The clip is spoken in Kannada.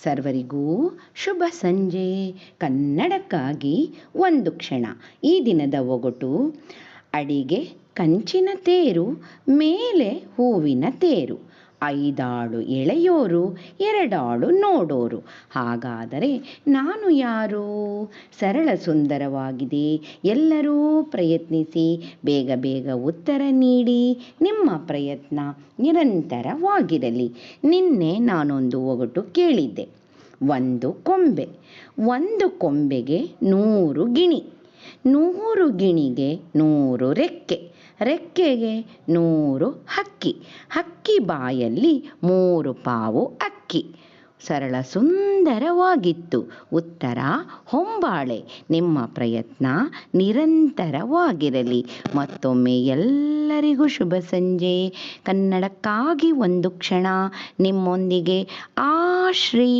ಸರ್ವರಿಗೂ ಶುಭ ಸಂಜೆ. ಕನ್ನಡಕ್ಕಾಗಿ ಒಂದು ಕ್ಷಣ. ಈ ದಿನದ ಒಗಟು: ಅಡಿಗೆ ಕಂಚಿನ ತೇರು, ಮೇಲೆ ಹೂವಿನ ತೇರು, ಐದಾಳು ಎಳೆಯೋರು, ಎರಡಾಳು ನೋಡೋರು. ಹಾಗಾದರೆ ನಾನು ಯಾರು? ಸರಳ ಸುಂದರವಾಗಿದೆ. ಎಲ್ಲರೂ ಪ್ರಯತ್ನಿಸಿ. ಬೇಗ ಬೇಗ ಉತ್ತರ ನೀಡಿ. ನಿಮ್ಮ ಪ್ರಯತ್ನ ನಿರಂತರವಾಗಿರಲಿ. ನಿನ್ನೆ ನಾನೊಂದು ಒಗಟು ಕೇಳಿದ್ದೆ. ಒಂದು ಕೊಂಬೆಗೆ 100 ಗಿಣಿ, 100 ಗಿಣಿಗೆ 100 ರೆಕ್ಕೆ, ರೆಕ್ಕೆಗೆ 100 ಹಕ್ಕಿ, ಹಕ್ಕಿ ಬಾಯಲ್ಲಿ 3 ಪಾವು ಅಕ್ಕಿ. ಸರಳ ಸುಂದರವಾಗಿತ್ತು. ಉತ್ತರ ಹೊಂಬಾಳೆ. ನಿಮ್ಮ ಪ್ರಯತ್ನ ನಿರಂತರವಾಗಿರಲಿ. ಮತ್ತೊಮ್ಮೆ ಎಲ್ಲರಿಗೂ ಶುಭ ಸಂಜೆ. ಕನ್ನಡಕ್ಕಾಗಿ ಒಂದು ಕ್ಷಣ. ನಿಮ್ಮೊಂದಿಗೆ ಆಶ್ರೀ.